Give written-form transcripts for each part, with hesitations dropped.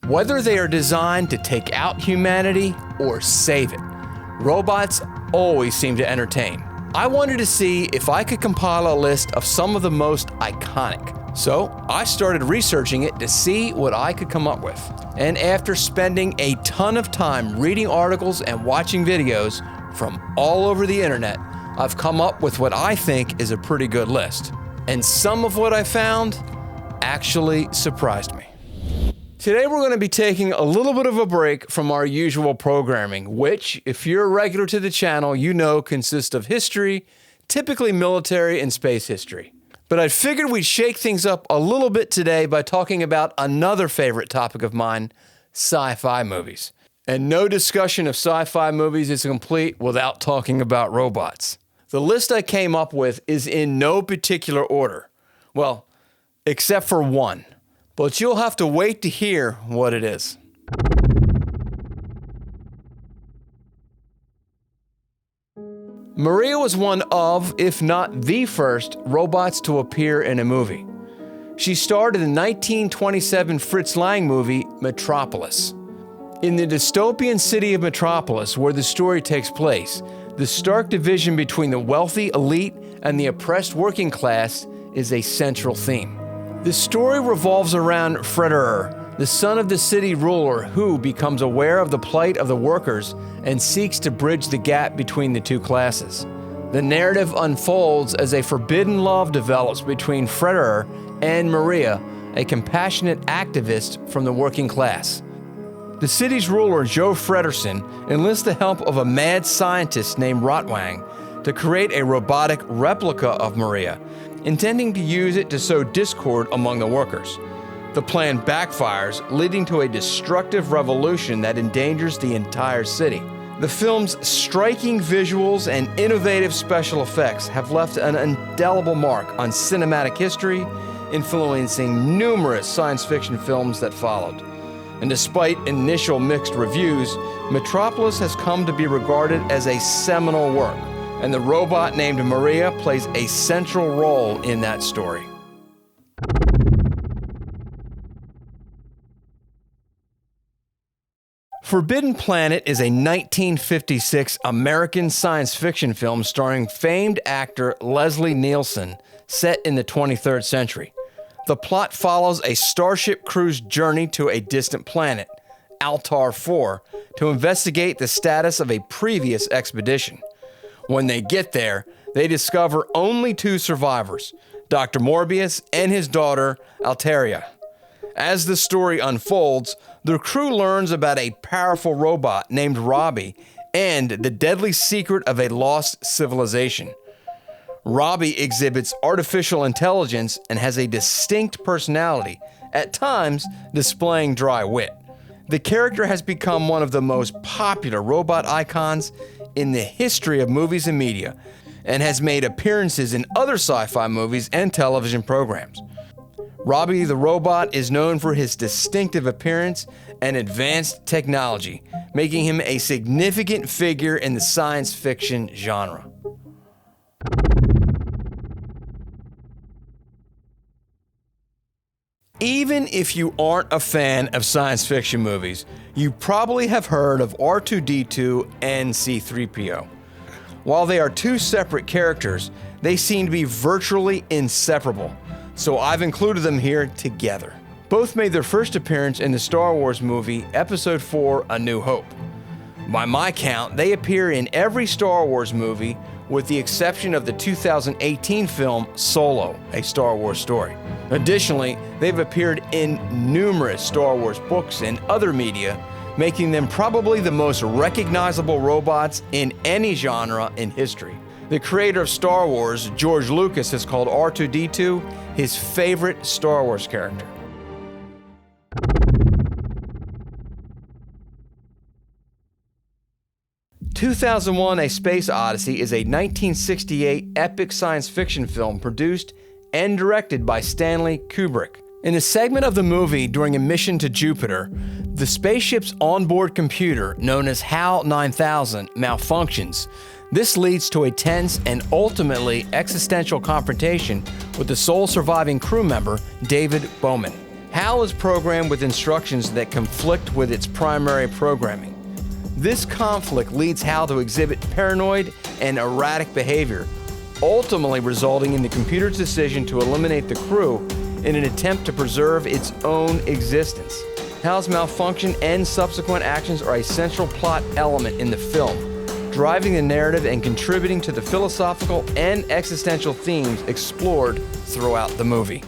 Whether they are designed to take out humanity or save it, robots always seem to entertain. I wanted to see if I could compile a list of some of the most iconic. So I started researching it to see what I could come up with. And after spending a ton of time reading articles and watching videos from all over the internet, I've come up with what I think is a pretty good list. And some of what I found actually surprised me. Today we're going to be taking a little bit of a break from our usual programming, which, if you're a regular to the channel, you know consists of history, typically military and space history. But I figured we'd shake things up a little bit today by talking about another favorite topic of mine, sci-fi movies. And no discussion of sci-fi movies is complete without talking about robots. The list I came up with is in no particular order. Well, except for one. But you'll have to wait to hear what it is. Maria was one of, if not the first, robots to appear in a movie. She starred in the 1927 Fritz Lang movie, Metropolis. In the dystopian city of Metropolis, where the story takes place, the stark division between the wealthy elite and the oppressed working class is a central theme. The story revolves around Frederer, the son of the city ruler who becomes aware of the plight of the workers and seeks to bridge the gap between the two classes. The narrative unfolds as a forbidden love develops between Frederer and Maria, a compassionate activist from the working class. The city's ruler, Joe Fredersen, enlists the help of a mad scientist named Rotwang to create a robotic replica of Maria, intending to use it to sow discord among the workers. The plan backfires, leading to a destructive revolution that endangers the entire city. The film's striking visuals and innovative special effects have left an indelible mark on cinematic history, influencing numerous science fiction films that followed. And despite initial mixed reviews, Metropolis has come to be regarded as a seminal work, and the robot named Maria plays a central role in that story. Forbidden Planet is a 1956 American science fiction film starring famed actor Leslie Nielsen, set in the 23rd century. The plot follows a Starship crew's journey to a distant planet, Altar 4, to investigate the status of a previous expedition. When they get there, they discover only two survivors, Dr. Morbius and his daughter, Altaria. As the story unfolds, the crew learns about a powerful robot named Robbie and the deadly secret of a lost civilization. Robbie exhibits artificial intelligence and has a distinct personality, at times displaying dry wit. The character has become one of the most popular robot icons in the history of movies and media, and has made appearances in other sci-fi movies and television programs. Robbie the robot is known for his distinctive appearance and advanced technology, making him a significant figure in the science fiction genre. Even if you aren't a fan of science fiction movies, you probably have heard of R2-D2 and C-3PO. While they are two separate characters, they seem to be virtually inseparable, so I've included them here together. Both made their first appearance in the Star Wars movie Episode 4: A New Hope. By my count, they appear in every Star Wars movie with the exception of the 2018 film Solo, a Star Wars story. Additionally, they've appeared in numerous Star Wars books and other media, making them probably the most recognizable robots in any genre in history. The creator of Star Wars, George Lucas, has called R2-D2 his favorite Star Wars character. "2001: A Space Odyssey" is a 1968 epic science fiction film produced and directed by Stanley Kubrick. In a segment of the movie during a mission to Jupiter, the spaceship's onboard computer, known as HAL 9000, malfunctions. This leads to a tense and ultimately existential confrontation with the sole surviving crew member, David Bowman. Hal is programmed with instructions that conflict with its primary programming. This conflict leads Hal to exhibit paranoid and erratic behavior, ultimately resulting in the computer's decision to eliminate the crew in an attempt to preserve its own existence. Hal's malfunction and subsequent actions are a central plot element in the film, driving the narrative and contributing to the philosophical and existential themes explored throughout the movie.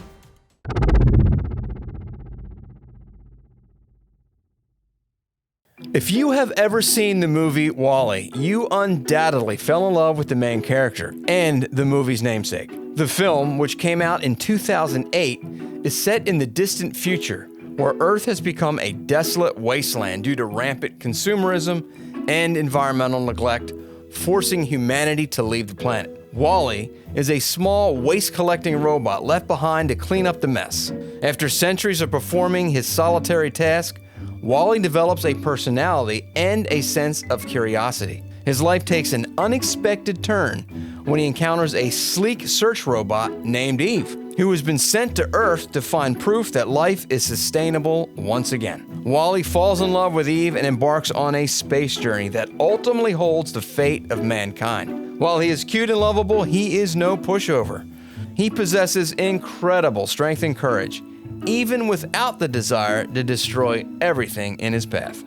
If you have ever seen the movie WALL-E, you undoubtedly fell in love with the main character and the movie's namesake. The film, which came out in 2008, is set in the distant future, where Earth has become a desolate wasteland due to rampant consumerism and environmental neglect, forcing humanity to leave the planet. WALL-E is a small waste-collecting robot left behind to clean up the mess. After centuries of performing his solitary task, WALL-E develops a personality and a sense of curiosity. His life takes an unexpected turn when he encounters a sleek search robot named Eve, who has been sent to Earth to find proof that life is sustainable once again. WALL-E falls in love with Eve and embarks on a space journey that ultimately holds the fate of mankind. While he is cute and lovable, he is no pushover. He possesses incredible strength and courage, even without the desire to destroy everything in his path.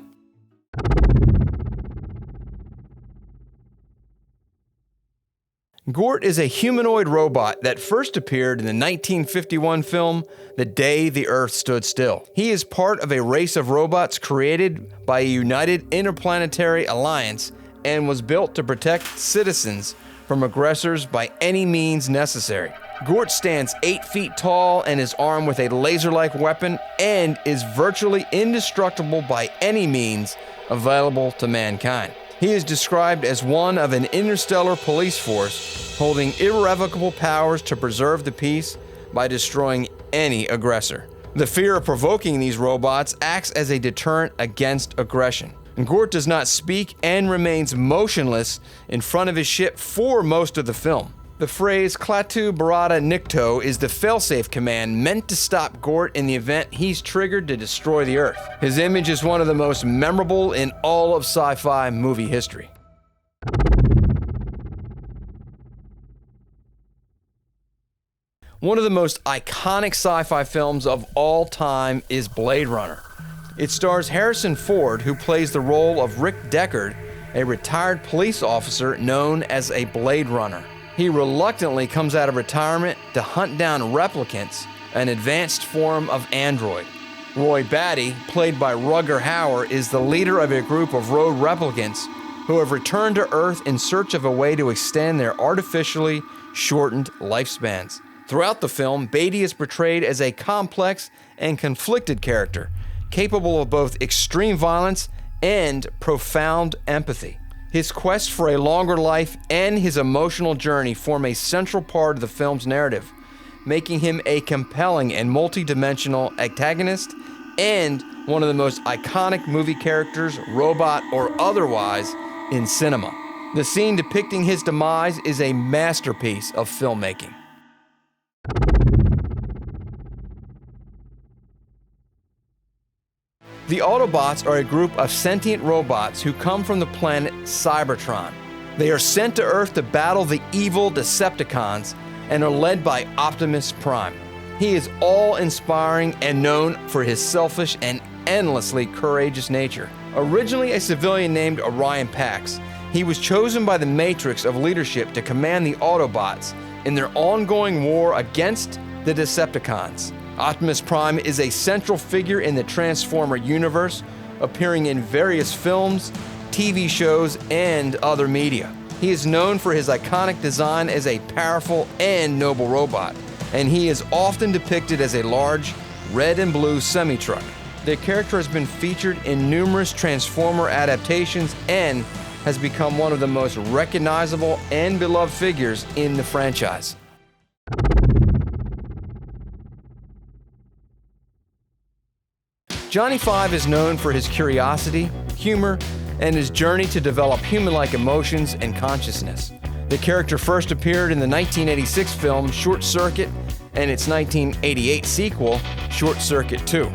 Gort is a humanoid robot that first appeared in the 1951 film The Day the Earth Stood Still. He is part of a race of robots created by a united interplanetary alliance and was built to protect citizens from aggressors by any means necessary. Gort stands 8 feet tall and is armed with a laser-like weapon and is virtually indestructible by any means available to mankind. He is described as one of an interstellar police force holding irrevocable powers to preserve the peace by destroying any aggressor. The fear of provoking these robots acts as a deterrent against aggression. Gort does not speak and remains motionless in front of his ship for most of the film. The phrase Klaatu Barada Nikto is the failsafe command meant to stop Gort in the event he's triggered to destroy the Earth. His image is one of the most memorable in all of sci-fi movie history. One of the most iconic sci-fi films of all time is Blade Runner. It stars Harrison Ford, who plays the role of Rick Deckard, a retired police officer known as a Blade Runner. He reluctantly comes out of retirement to hunt down replicants, an advanced form of android. Roy Batty, played by Rutger Hauer, is the leader of a group of rogue replicants who have returned to Earth in search of a way to extend their artificially shortened lifespans. Throughout the film, Beatty is portrayed as a complex and conflicted character, capable of both extreme violence and profound empathy. His quest for a longer life and his emotional journey form a central part of the film's narrative, making him a compelling and multi-dimensional antagonist and one of the most iconic movie characters, robot or otherwise, in cinema. The scene depicting his demise is a masterpiece of filmmaking. The Autobots are a group of sentient robots who come from the planet Cybertron. They are sent to Earth to battle the evil Decepticons and are led by Optimus Prime. He is awe-inspiring and known for his selfish and endlessly courageous nature. Originally a civilian named Orion Pax, he was chosen by the Matrix of leadership to command the Autobots in their ongoing war against the Decepticons. Optimus Prime is a central figure in the Transformer universe, appearing in various films, TV shows, and other media. He is known for his iconic design as a powerful and noble robot, and he is often depicted as a large, red and blue semi-truck. The character has been featured in numerous Transformer adaptations and has become one of the most recognizable and beloved figures in the franchise. Johnny Five is known for his curiosity, humor, and his journey to develop human-like emotions and consciousness. The character first appeared in the 1986 film Short Circuit and its 1988 sequel, Short Circuit 2.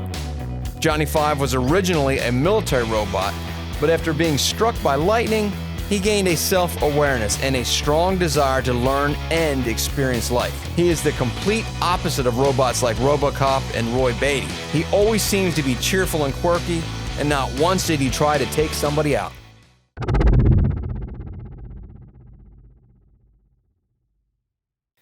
Johnny Five was originally a military robot, but after being struck by lightning, he gained a self-awareness and a strong desire to learn and experience life. He is the complete opposite of robots like RoboCop and Roy Batty. He always seems to be cheerful and quirky, and not once did he try to take somebody out.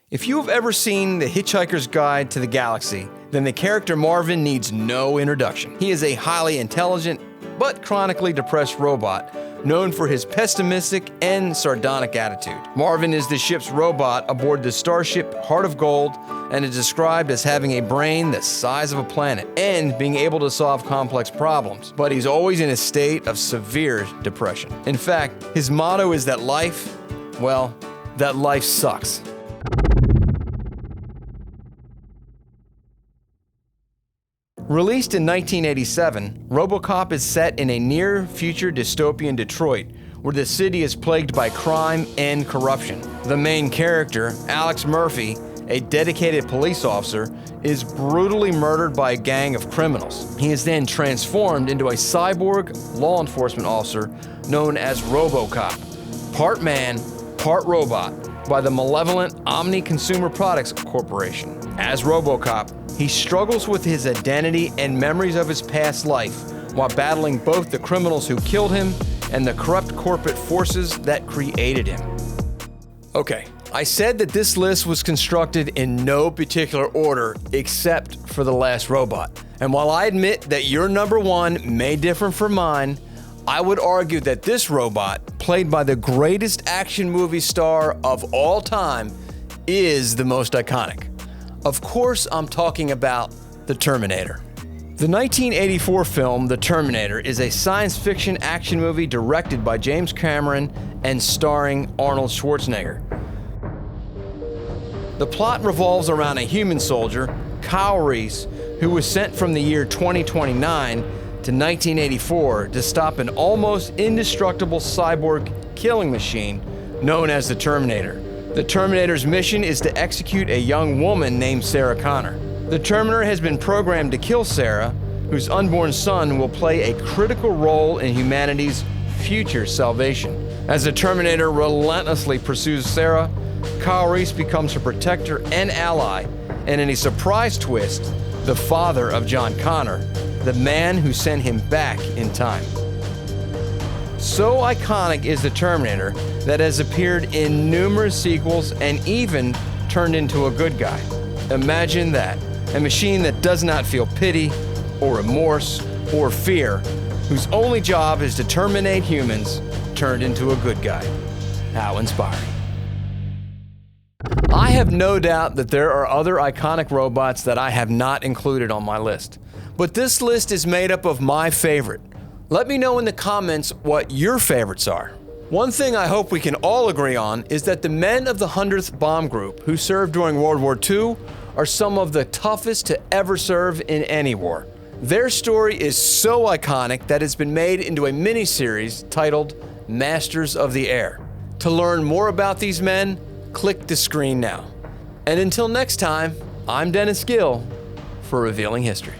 If you have ever seen The Hitchhiker's Guide to the Galaxy, then the character Marvin needs no introduction. He is a highly intelligent but chronically depressed robot known for his pessimistic and sardonic attitude. Marvin is the ship's robot aboard the starship Heart of Gold and is described as having a brain the size of a planet and being able to solve complex problems, but he's always in a state of severe depression. In fact, his motto is that life sucks. Released in 1987, RoboCop is set in a near-future dystopian Detroit, where the city is plagued by crime and corruption. The main character, Alex Murphy, a dedicated police officer, is brutally murdered by a gang of criminals. He is then transformed into a cyborg law enforcement officer known as RoboCop, part man, part robot, by the malevolent Omni Consumer Products Corporation. As RoboCop, he struggles with his identity and memories of his past life while battling both the criminals who killed him and the corrupt corporate forces that created him. Okay, I said that this list was constructed in no particular order except for The Last Robot. And while I admit that your number one may differ from mine, I would argue that this robot, played by the greatest action movie star of all time, is the most iconic. Of course, I'm talking about The Terminator. The 1984 film, The Terminator, is a science fiction action movie directed by James Cameron and starring Arnold Schwarzenegger. The plot revolves around a human soldier, Kyle Reese, who was sent from the year 2029 to 1984 to stop an almost indestructible cyborg killing machine known as the Terminator. The Terminator's mission is to execute a young woman named Sarah Connor. The Terminator has been programmed to kill Sarah, whose unborn son will play a critical role in humanity's future salvation. As the Terminator relentlessly pursues Sarah, Kyle Reese becomes her protector and ally, and in a surprise twist, the father of John Connor, the man who sent him back in time. So iconic is the Terminator that has appeared in numerous sequels and even turned into a good guy. Imagine that, a machine that does not feel pity or remorse or fear, whose only job is to terminate humans, turned into a good guy. How inspiring. I have no doubt that there are other iconic robots that I have not included on my list, but this list is made up of my favorite. Let me know in the comments what your favorites are. One thing I hope we can all agree on is that the men of the 100th Bomb Group who served during World War II are some of the toughest to ever serve in any war. Their story is so iconic that it's been made into a mini-series titled Masters of the Air. To learn more about these men, click the screen now. And until next time, I'm Dennis Gill for Revealing History.